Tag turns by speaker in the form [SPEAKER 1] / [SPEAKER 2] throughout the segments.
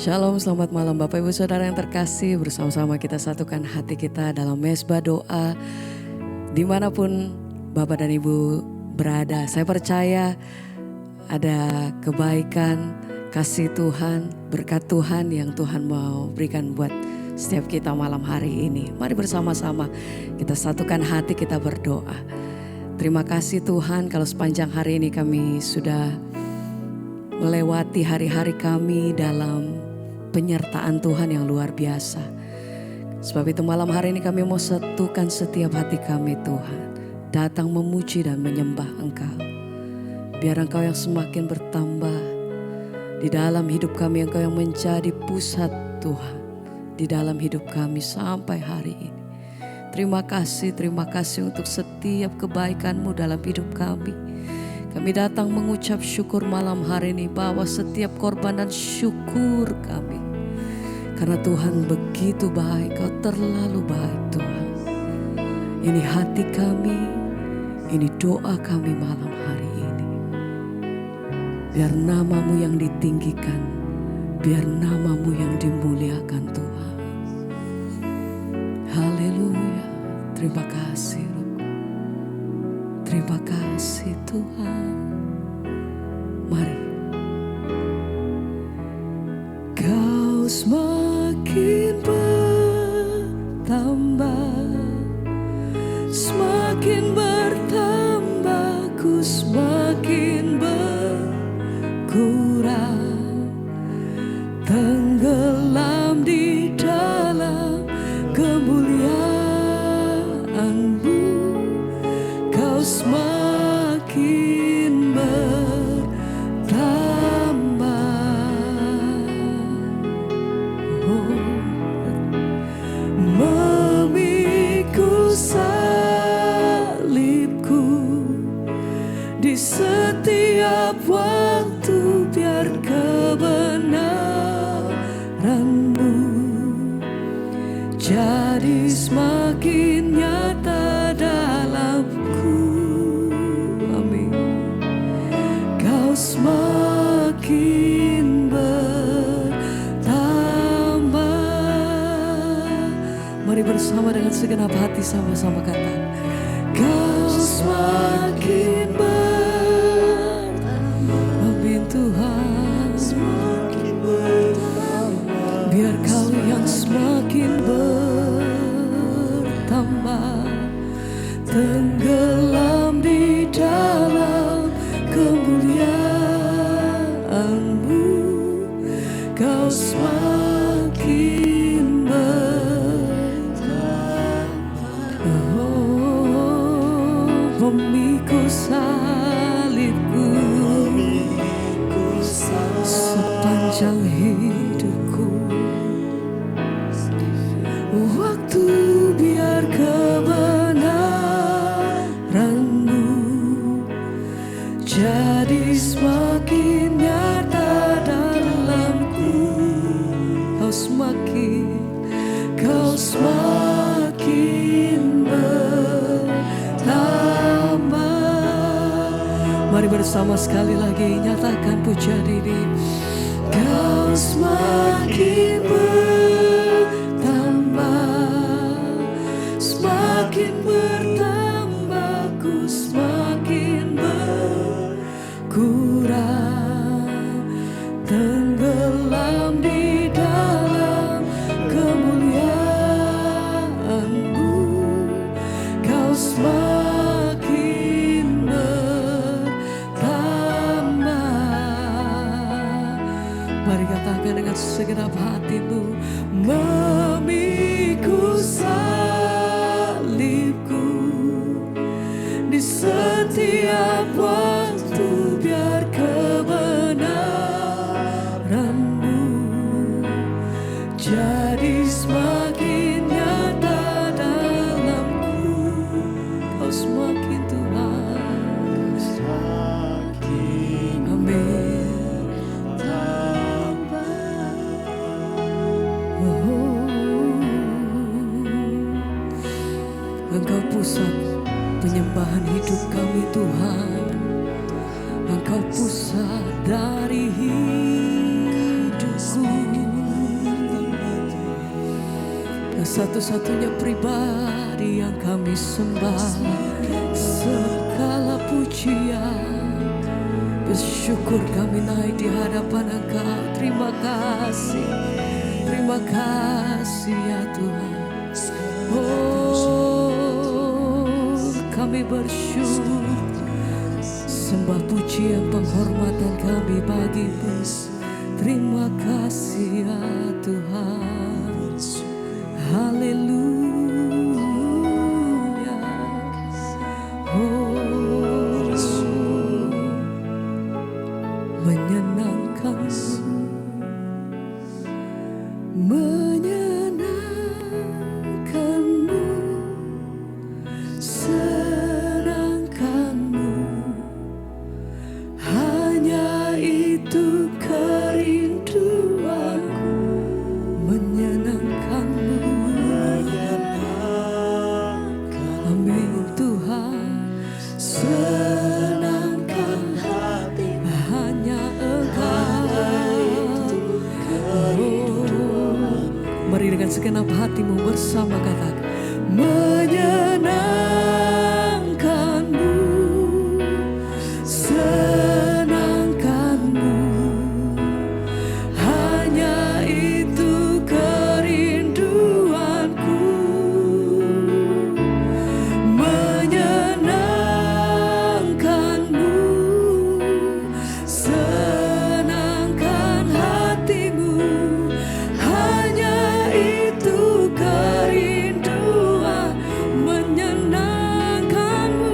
[SPEAKER 1] Shalom, selamat malam Bapak Ibu Saudara yang terkasih. Bersama-sama kita satukan hati kita dalam mezbah doa. Dimanapun Bapak dan Ibu berada, saya percaya ada kebaikan, kasih Tuhan, berkat Tuhan yang Tuhan mau berikan buat setiap kita malam hari ini. Mari bersama-sama kita satukan hati, kita berdoa. Terima kasih Tuhan kalau sepanjang hari ini kami sudah melewati hari-hari kami dalam penyertaan Tuhan yang luar biasa. Sebab itu malam hari ini kami mau satukan setiap hati kami Tuhan. Datang memuji dan menyembah Engkau. Biar Engkau yang semakin bertambah di dalam hidup kami, Engkau yang menjadi pusat Tuhan di dalam hidup kami sampai hari ini. Terima kasih untuk setiap kebaikan-Mu dalam hidup kami. Kami datang mengucap syukur malam hari ini bahwa setiap korban dan syukur kami. Karena Tuhan begitu baik, Kau terlalu baik Tuhan. Ini hati kami, ini doa kami malam hari ini. Biar nama-Mu yang ditinggikan, biar nama-Mu yang dimuliakan Tuhan. Haleluya, terima kasih. Terima kasih Tuhan. Mari. Kau semakin bertambah, semakin bertambah, ku semakin berkurang, tenggelam di dalam kemuliaan-Mu. Kau semakin bertambah, memikul salibku di setiap waktu, biar kebenaran-Mu jadi semakin nyata dalamku. Amin. Kau semakin bertambah. Mari bersama dengan segenap hati sama-sama kata, Kau semakin bertambah. Amin Tuhan. Semakin bertambah. Biar Kau yang semakin bertambah, tenggelam di dalam kemuliaan-Mu. Kau semakin bertambah, memikul salibku sepanjang hidupku. Waktu biar kebenaran-Mu jadi semakin nyata dalamku. Kau semakin bertambah. Mari bersama sekali lagi nyatakan pujian ini. Kau semakin bertambah, semakin bertambah, ku semakin berkurang, tenggelam di dalam kemuliaan-Mu. Kau semakin bertambah. Mari katakan dengan segenap hatimu, memikul salibku di setiap waktu, biar kebenaran-Mu jadi semakin nyata dalamku. Kau semakin Tuhan, amin. Engkau pusat penyembahan hidup kami Tuhan. Engkau pusat dari hidupku. satu-satunya pribadi yang kami sembah. Segala pujian, bersyukur kami naik di hadapan Engkau. Terima kasih ya Tuhan. Oh, kami bersyukur, sembah pujian penghormatan kami bagi-Mu. Terima kasih ya Tuhan. Haleluya. Oh, menyenangkan-Mu, menyenangkan-Mu, senangkan-Mu, hanya itu kerinduanku. Menyenangkan-Mu, amin Tuhan. Senangkan hati, hanya Engkau. Oh, mari dengan segenap hatimu bersama katakan, menyenangkan-Mu, senangkan-Mu, hanya itu kerinduanku. Menyenangkan-Mu, senangkan hatimu, hanya itu kerinduan. Menyenangkan-Mu,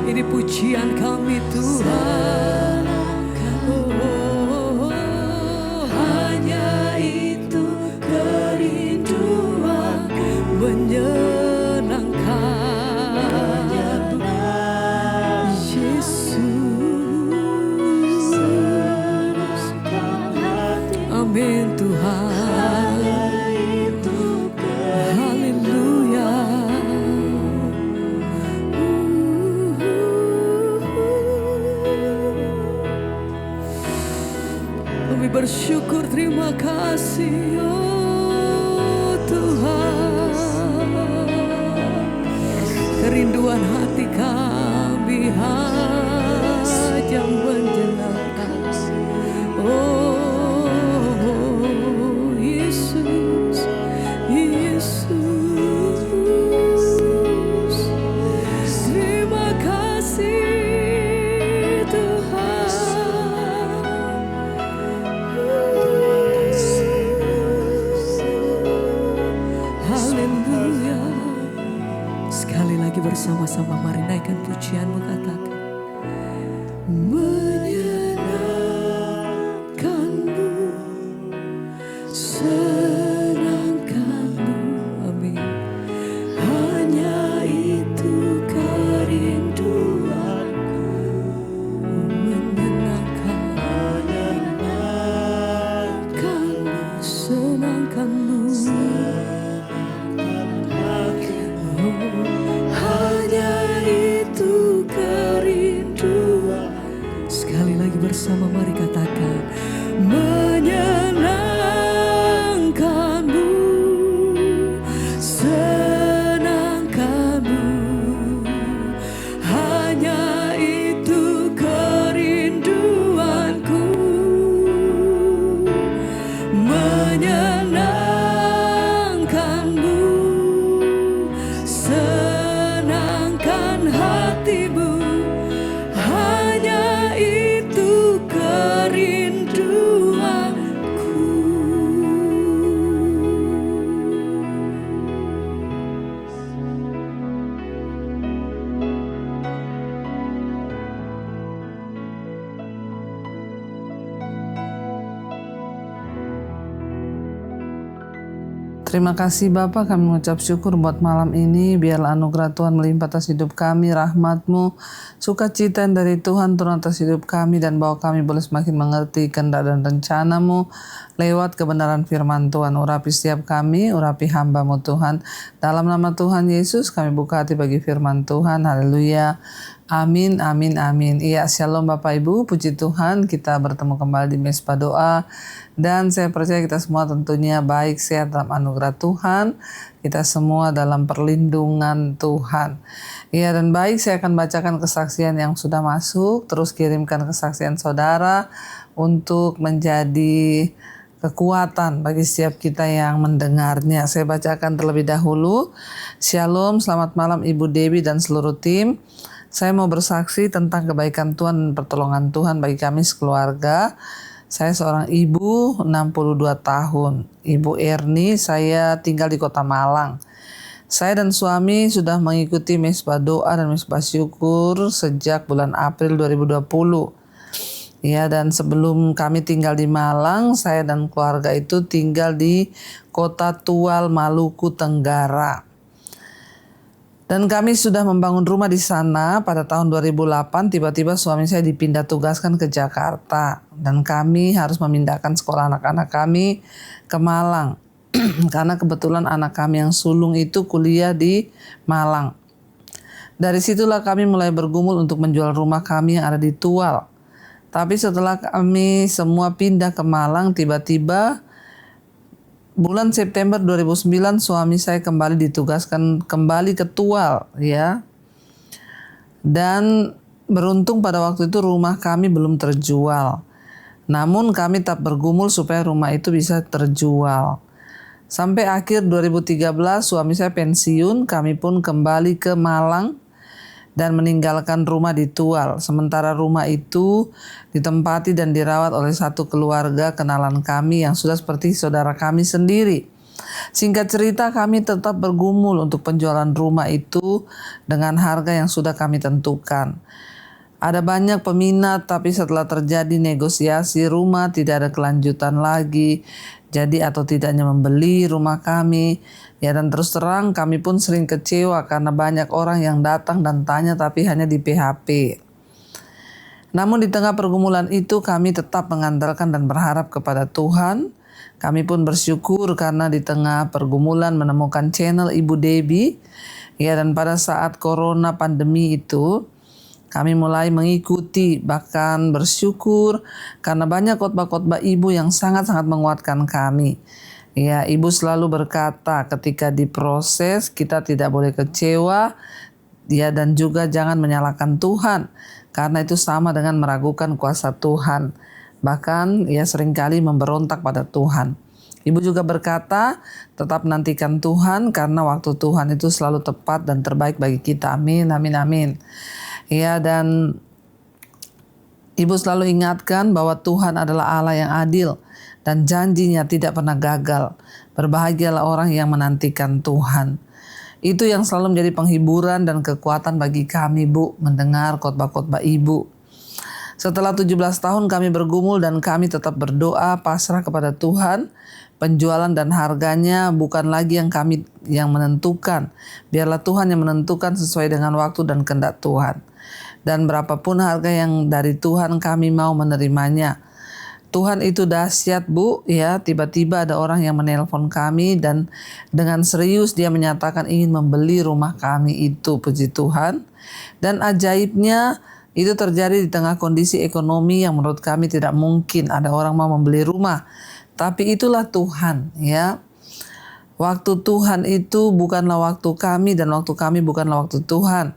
[SPEAKER 1] ini pujian kami Tuhan. Oh, hanya itu kerinduan. Menyenangkan Yesus. Amin Tuhan. Haleluya. Kami bersyukur, terima kasih oh Tuhan. Kerinduan hati kami hanya menyenangkan. Oh Yesus, Yesus, terima kasih Tuhan. Haleluya. Sekali lagi bersama-sama mari naikkan pujian-Mu, katakan, menyenangkan-Mu, senangkan-Mu, amin, hanya itu kerinduanku. Menyenangkan-Mu, senangkan-Mu, hanya itu kerinduan. Sekali lagi bersama mari katakan, menyenangkan-Mu, senangkan-Mu, hanya itu kerinduanku. Menyenangkan-Mu, senangkan hatimu, hanya itu kerinduanku.
[SPEAKER 2] Terima kasih Bapa, kami mengucap syukur buat malam ini. Biarlah anugerah Tuhan melimpah atas hidup kami, rahmat-Mu, sukacita dari Tuhan turun atas hidup kami, dan bahwa kami boleh semakin mengerti kehendak dan rencana-Mu lewat kebenaran firman Tuhan. Urapi setiap kami, urapi hamba-Mu Tuhan. Dalam nama Tuhan Yesus kami buka hati bagi firman Tuhan. Haleluya. Amin, amin, amin. Iya, shalom Bapak Ibu, puji Tuhan kita bertemu kembali di Mesbah Doa. Dan saya percaya kita semua tentunya baik, sehat dalam anugerah Tuhan. Kita semua dalam perlindungan Tuhan. Iya, dan baik, saya akan bacakan kesaksian yang sudah masuk. Terus kirimkan kesaksian saudara untuk menjadi kekuatan bagi setiap kita yang mendengarnya. Saya bacakan terlebih dahulu. Shalom, selamat malam Ibu Dewi dan seluruh tim. Saya mau bersaksi tentang kebaikan Tuhan dan pertolongan Tuhan bagi kami sekeluarga. Saya seorang ibu 62 tahun. Ibu Erni, saya tinggal di Kota Malang. Saya dan suami sudah mengikuti Mesbah Doa dan Mesbah Syukur sejak bulan April 2020. Ya, dan sebelum kami tinggal di Malang, saya dan keluarga itu tinggal di Kota Tual, Maluku Tenggara. Dan kami sudah membangun rumah di sana pada tahun 2008, tiba-tiba suami saya dipindah tugaskan ke Jakarta. Dan kami harus memindahkan sekolah anak-anak kami ke Malang. Karena kebetulan anak kami yang sulung itu kuliah di Malang. Dari situlah kami mulai bergumul untuk menjual rumah kami yang ada di Tual. Tapi setelah kami semua pindah ke Malang, tiba-tiba bulan September 2009 suami saya kembali ditugaskan kembali ke Tual, ya. Dan beruntung pada waktu itu rumah kami belum terjual. Namun kami tetap bergumul supaya rumah itu bisa terjual. Sampai akhir 2013 suami saya pensiun, kami pun kembali ke Malang dan meninggalkan rumah di Tual. Sementara rumah itu ditempati dan dirawat oleh satu keluarga kenalan kami yang sudah seperti saudara kami sendiri. Singkat cerita, kami tetap bergumul untuk penjualan rumah itu dengan harga yang sudah kami tentukan. Ada banyak peminat, tapi setelah terjadi negosiasi rumah tidak ada kelanjutan lagi. Jadi atau tidaknya membeli rumah kami. Ya, dan terus terang kami pun sering kecewa karena banyak orang yang datang dan tanya tapi hanya di PHP. Namun di tengah pergumulan itu kami tetap mengandalkan dan berharap kepada Tuhan. Kami pun bersyukur karena di tengah pergumulan menemukan channel Ibu Debbie. Ya, dan pada saat corona pandemi itu kami mulai mengikuti, bahkan bersyukur karena banyak khotbah-khotbah ibu yang sangat-sangat menguatkan kami. Ya, ibu selalu berkata ketika diproses kita tidak boleh kecewa, ya, dan juga jangan menyalahkan Tuhan karena itu sama dengan meragukan kuasa Tuhan. Bahkan ya seringkali memberontak pada Tuhan. Ibu juga berkata tetap nantikan Tuhan karena waktu Tuhan itu selalu tepat dan terbaik bagi kita. Amin, amin, amin. Ya, dan ibu selalu ingatkan bahwa Tuhan adalah Allah yang adil dan janjinya tidak pernah gagal. Berbahagialah orang yang menantikan Tuhan. Itu yang selalu menjadi penghiburan dan kekuatan bagi kami, Bu, mendengar khotbah-khotbah Ibu. Setelah 17 tahun kami bergumul dan kami tetap berdoa pasrah kepada Tuhan. Penjualan dan harganya bukan lagi yang kami yang menentukan. Biarlah Tuhan yang menentukan sesuai dengan waktu dan kehendak Tuhan. Dan berapapun harga yang dari Tuhan kami mau menerimanya. Tuhan itu dahsyat, Bu, ya. Tiba-tiba ada orang yang menelpon kami dan dengan serius dia menyatakan ingin membeli rumah kami itu, puji Tuhan. Dan ajaibnya itu terjadi di tengah kondisi ekonomi yang menurut kami tidak mungkin ada orang mau membeli rumah. Tapi itulah Tuhan, ya. Waktu Tuhan itu bukanlah waktu kami dan waktu kami bukanlah waktu Tuhan.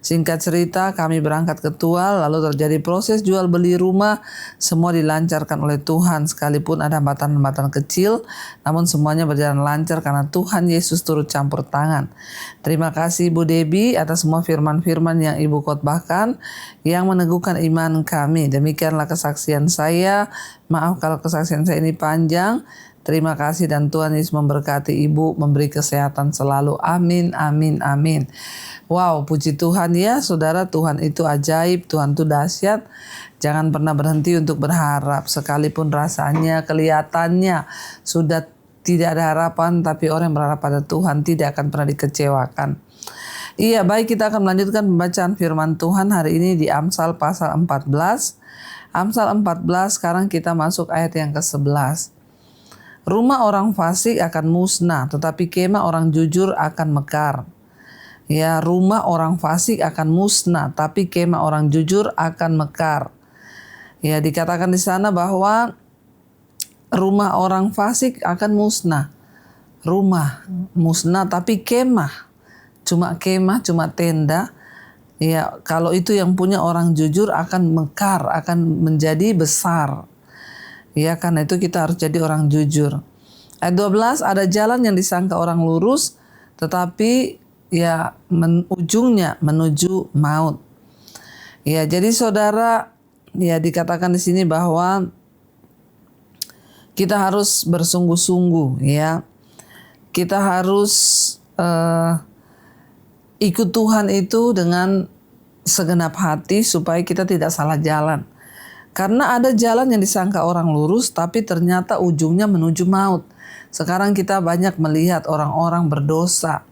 [SPEAKER 2] Singkat cerita, kami berangkat ke Tual, lalu terjadi proses jual beli rumah, semua dilancarkan oleh Tuhan, sekalipun ada hambatan-hambatan kecil, namun semuanya berjalan lancar karena Tuhan Yesus turut campur tangan. Terima kasih Ibu Debbie atas semua firman-firman yang Ibu khotbahkan, yang meneguhkan iman kami. Demikianlah kesaksian saya, maaf kalau kesaksian saya ini panjang. Terima kasih dan Tuhan Yesus memberkati Ibu, memberi kesehatan selalu. Amin, amin, amin. Wow, puji Tuhan ya, saudara, Tuhan itu ajaib, Tuhan itu dahsyat. Jangan pernah berhenti untuk berharap, sekalipun rasanya, kelihatannya sudah tidak ada harapan, tapi orang yang berharap pada Tuhan tidak akan pernah dikecewakan. Iya, baik, kita akan melanjutkan pembacaan firman Tuhan hari ini di Amsal pasal 14. Amsal 14, sekarang kita masuk ayat yang ke-11. Rumah orang fasik akan musnah, tetapi kemah orang jujur akan mekar. Ya, rumah orang fasik akan musnah, tapi kemah orang jujur akan mekar. Ya, dikatakan di sana bahwa rumah orang fasik akan musnah. Rumah musnah, tapi kemah, cuma tenda. Ya, kalau itu yang punya orang jujur akan mekar, akan menjadi besar. Ya, karena itu kita harus jadi orang jujur. Ayat 12, ada jalan yang disangka orang lurus, tetapi ya ujungnya menuju maut. Ya, jadi saudara, ya dikatakan di sini bahwa kita harus bersungguh-sungguh, ya. Kita harus ikut Tuhan itu dengan segenap hati supaya kita tidak salah jalan. Karena ada jalan yang disangka orang lurus, tapi ternyata ujungnya menuju maut. Sekarang kita banyak melihat orang-orang berdosa.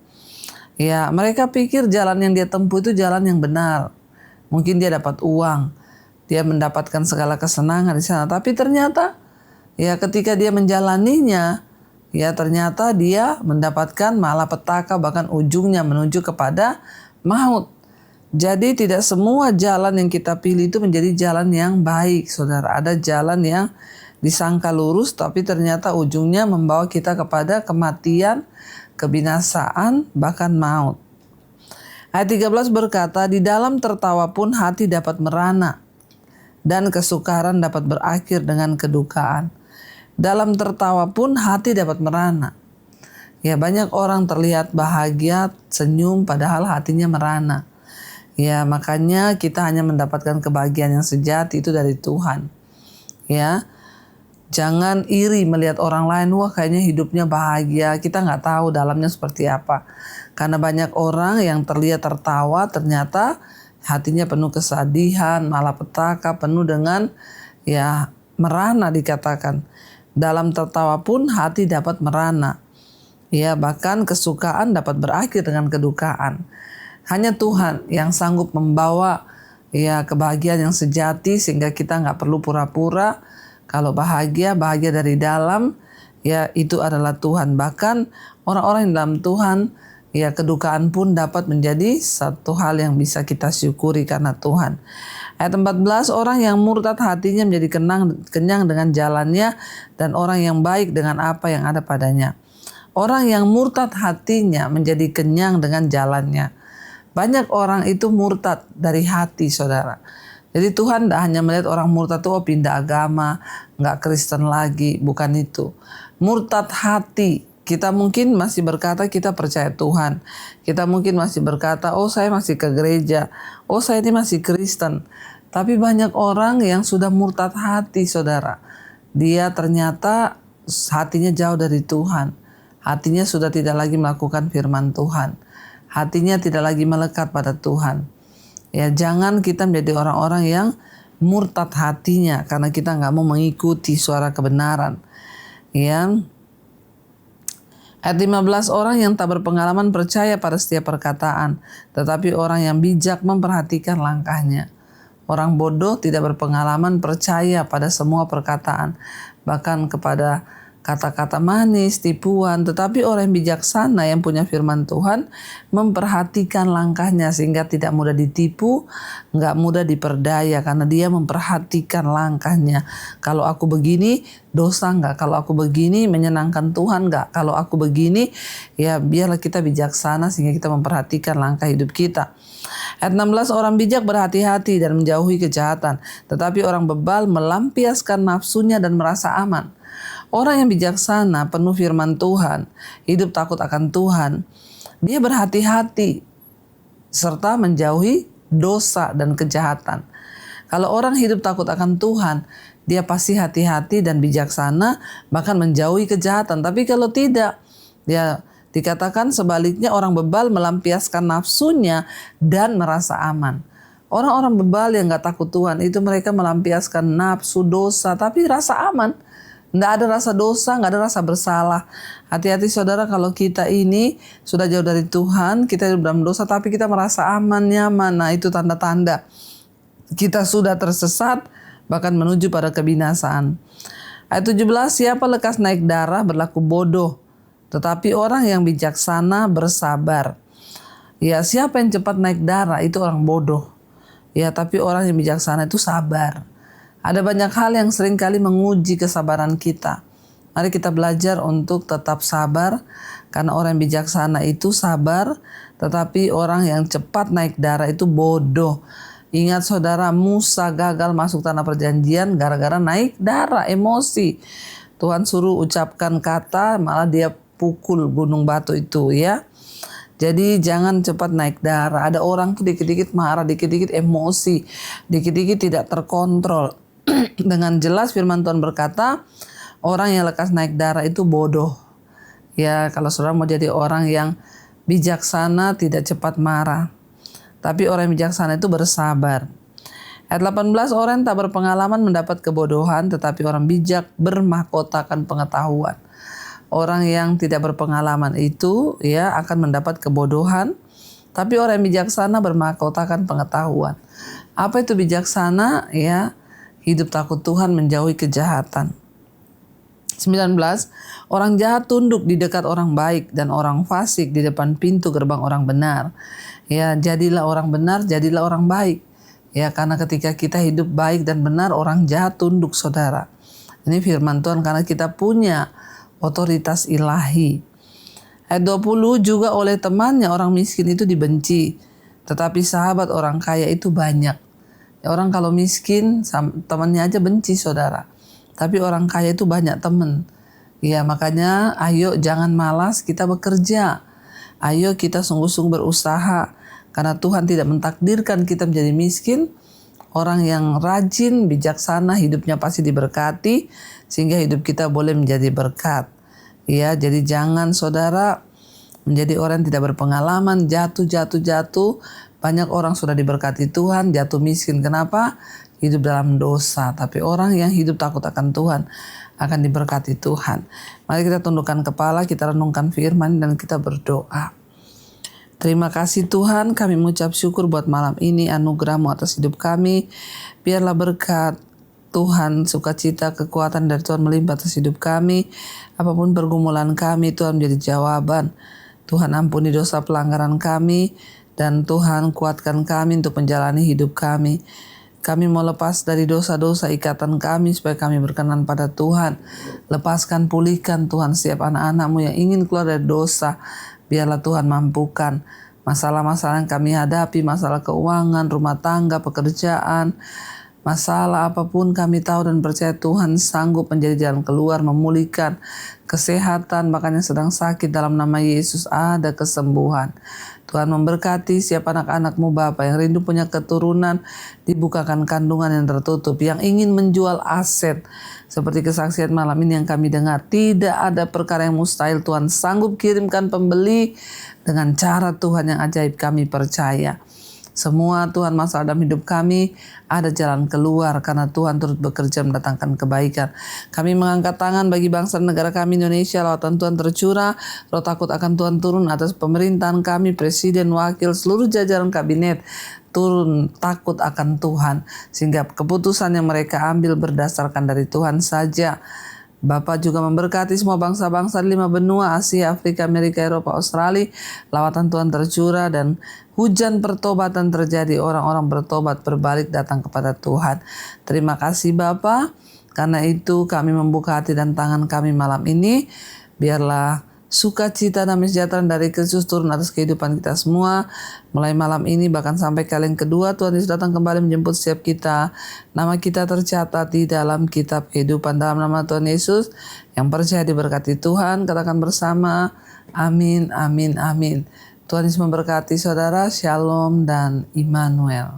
[SPEAKER 2] Ya, mereka pikir jalan yang dia tempuh itu jalan yang benar. Mungkin dia dapat uang, dia mendapatkan segala kesenangan di sana. Tapi ternyata, ya ketika dia menjalaninya, ya ternyata dia mendapatkan malapetaka, bahkan ujungnya menuju kepada maut. Jadi tidak semua jalan yang kita pilih itu menjadi jalan yang baik, saudara. Ada jalan yang disangka lurus, tapi ternyata ujungnya membawa kita kepada kematian, kebinasaan, bahkan maut. Ayat 13 berkata, di dalam tertawa pun hati dapat merana, dan kesukaran dapat berakhir dengan kedukaan. Dalam tertawa pun hati dapat merana. Ya, banyak orang terlihat bahagia, senyum, padahal hatinya merana. Ya, makanya kita hanya mendapatkan kebahagiaan yang sejati itu dari Tuhan. Ya, jangan iri melihat orang lain, wah kayaknya hidupnya bahagia. Kita nggak tahu dalamnya seperti apa. Karena banyak orang yang terlihat tertawa, ternyata hatinya penuh kesedihan, malapetaka, penuh dengan ya merana dikatakan. Dalam tertawa pun hati dapat merana. Ya, bahkan kesukaan dapat berakhir dengan kedukaan. Hanya Tuhan yang sanggup membawa ya kebahagiaan yang sejati sehingga kita nggak perlu pura-pura. Kalau bahagia dari dalam, ya itu adalah Tuhan. Bahkan orang-orang yang dalam Tuhan, ya kedukaan pun dapat menjadi satu hal yang bisa kita syukuri karena Tuhan. Ayat 14, orang yang murtad hatinya menjadi kenyang dengan jalannya, dan orang yang baik dengan apa yang ada padanya. Orang yang murtad hatinya menjadi kenyang dengan jalannya. Banyak orang itu murtad dari hati, saudara. Jadi Tuhan tidak hanya melihat orang murtad itu pindah agama, nggak Kristen lagi, bukan itu. Murtad hati, kita mungkin masih berkata kita percaya Tuhan. Kita mungkin masih berkata, oh saya masih ke gereja, oh saya ini masih Kristen. Tapi banyak orang yang sudah murtad hati, saudara. Dia ternyata hatinya jauh dari Tuhan. Hatinya sudah tidak lagi melakukan firman Tuhan. Hatinya tidak lagi melekat pada Tuhan. Ya, jangan kita menjadi orang-orang yang murtad hatinya karena kita nggak mau mengikuti suara kebenaran. Ya. Ayat 15, orang yang tak berpengalaman percaya pada setiap perkataan, tetapi orang yang bijak memperhatikan langkahnya. Orang bodoh tidak berpengalaman percaya pada semua perkataan, bahkan kepada kata-kata manis, tipuan. Tetapi orang yang bijaksana yang punya firman Tuhan memperhatikan langkahnya sehingga tidak mudah ditipu, nggak mudah diperdaya karena dia memperhatikan langkahnya. Kalau aku begini dosa nggak? Kalau aku begini menyenangkan Tuhan nggak? Kalau aku begini, ya biarlah kita bijaksana sehingga kita memperhatikan langkah hidup kita. Ayat 16, orang bijak berhati-hati dan menjauhi kejahatan, tetapi orang bebal melampiaskan nafsunya dan merasa aman. Orang yang bijaksana, penuh firman Tuhan, hidup takut akan Tuhan, dia berhati-hati serta menjauhi dosa dan kejahatan. Kalau orang hidup takut akan Tuhan, dia pasti hati-hati dan bijaksana, bahkan menjauhi kejahatan. Tapi kalau tidak, dia dikatakan sebaliknya orang bebal melampiaskan nafsunya dan merasa aman. Orang-orang bebal yang gak takut Tuhan itu mereka melampiaskan nafsu dosa tapi rasa aman. Nggak ada rasa dosa, nggak ada rasa bersalah. Hati-hati saudara kalau kita ini sudah jauh dari Tuhan, kita hidup dalam dosa tapi kita merasa aman, nyaman. Nah itu tanda-tanda kita sudah tersesat bahkan menuju pada kebinasaan. Ayat 17, siapa lekas naik darah berlaku bodoh, tetapi orang yang bijaksana bersabar. Ya, siapa yang cepat naik darah itu orang bodoh. Ya, tapi orang yang bijaksana itu sabar. Ada banyak hal yang seringkali menguji kesabaran kita. Mari kita belajar untuk tetap sabar, karena orang yang bijaksana itu sabar, tetapi orang yang cepat naik darah itu bodoh. Ingat saudara, Musa gagal masuk tanah perjanjian gara-gara naik darah, emosi. Tuhan suruh ucapkan kata, malah dia pukul gunung batu itu ya. Jadi jangan cepat naik darah. Ada orang tuh dikit-dikit marah, dikit-dikit emosi, dikit-dikit tidak terkontrol. Dengan jelas firman Tuhan berkata, orang yang lekas naik darah itu bodoh. Ya, kalau saudara mau jadi orang yang bijaksana, tidak cepat marah. Tapi orang yang bijaksana itu bersabar. Ayat 18, orang yang tak berpengalaman mendapat kebodohan, tetapi orang bijak bermahkotakan pengetahuan. Orang yang tidak berpengalaman itu ya akan mendapat kebodohan, tapi orang yang bijaksana bermahkotakan pengetahuan. Apa itu bijaksana? Ya, hidup takut Tuhan, menjauhi kejahatan. 19, orang jahat tunduk di dekat orang baik dan orang fasik di depan pintu gerbang orang benar. Ya, jadilah orang benar, jadilah orang baik. Ya, karena ketika kita hidup baik dan benar, orang jahat tunduk, saudara. Ini firman Tuhan, karena kita punya otoritas ilahi. Ayat 20, juga oleh temannya orang miskin itu dibenci, tetapi sahabat orang kaya itu banyak. Ya, orang kalau miskin, temannya aja benci, saudara. Tapi orang kaya itu banyak teman. Ya, makanya ayo jangan malas, kita bekerja. Ayo kita sungguh-sungguh berusaha. Karena Tuhan tidak mentakdirkan kita menjadi miskin. Orang yang rajin, bijaksana, hidupnya pasti diberkati. Sehingga hidup kita boleh menjadi berkat. Ya, jadi jangan saudara menjadi orang yang tidak berpengalaman, jatuh. Banyak orang sudah diberkati Tuhan, jatuh miskin. Kenapa? Hidup dalam dosa. Tapi orang yang hidup takut akan Tuhan akan diberkati Tuhan. Mari kita tundukkan kepala, kita renungkan firman dan kita berdoa. Terima kasih Tuhan, kami mengucap syukur buat malam ini, anugerah-Mu atas hidup kami. Biarlah berkat Tuhan, sukacita, kekuatan dari Tuhan melimpah atas hidup kami. Apapun pergumulan kami, Tuhan menjadi jawaban. Tuhan ampuni dosa pelanggaran kami, dan Tuhan kuatkan kami untuk menjalani hidup kami. Kami mau lepas dari dosa-dosa ikatan kami supaya kami berkenan pada Tuhan. Lepaskan, pulihkan Tuhan setiap anak-anak-Mu yang ingin keluar dari dosa. Biarlah Tuhan mampukan masalah-masalah yang kami hadapi, masalah keuangan, rumah tangga, pekerjaan, masalah apapun kami tahu dan percaya Tuhan sanggup menjadi jalan keluar, memulihkan kesehatan, bahkan yang sedang sakit dalam nama Yesus ada kesembuhan. Tuhan memberkati siapa anak-anak-Mu Bapa yang rindu punya keturunan, dibukakan kandungan yang tertutup, yang ingin menjual aset, seperti kesaksian malam ini yang kami dengar. Tidak ada perkara yang mustahil, Tuhan sanggup kirimkan pembeli dengan cara Tuhan yang ajaib, kami percaya. Semua Tuhan masalah dalam hidup kami ada jalan keluar karena Tuhan turut bekerja mendatangkan kebaikan. Kami mengangkat tangan bagi bangsa dan negara kami Indonesia, lawatan Tuhan tercurah, roh takut akan Tuhan turun atas pemerintahan kami, presiden, wakil, seluruh jajaran kabinet. Turun takut akan Tuhan, sehingga keputusan yang mereka ambil berdasarkan dari Tuhan saja. Bapa juga memberkati semua bangsa-bangsa di 5 benua, Asia, Afrika, Amerika, Eropa, Australia. Lawatan Tuhan tercurah dan hujan pertobatan terjadi. Orang-orang bertobat, berbalik, datang kepada Tuhan. Terima kasih Bapa. Karena itu kami membuka hati dan tangan kami malam ini. Biarlah sukacita damai sejahtera dari Kristus turun atas kehidupan kita semua. Mulai malam ini bahkan sampai kali yang kedua Tuhan Yesus datang kembali menjemput setiap kita. Nama kita tercatat di dalam kitab kehidupan. Dalam nama Tuhan Yesus yang percaya diberkati Tuhan, katakan bersama amin, amin, amin. Tuhan Yesus memberkati saudara. Shalom dan Immanuel.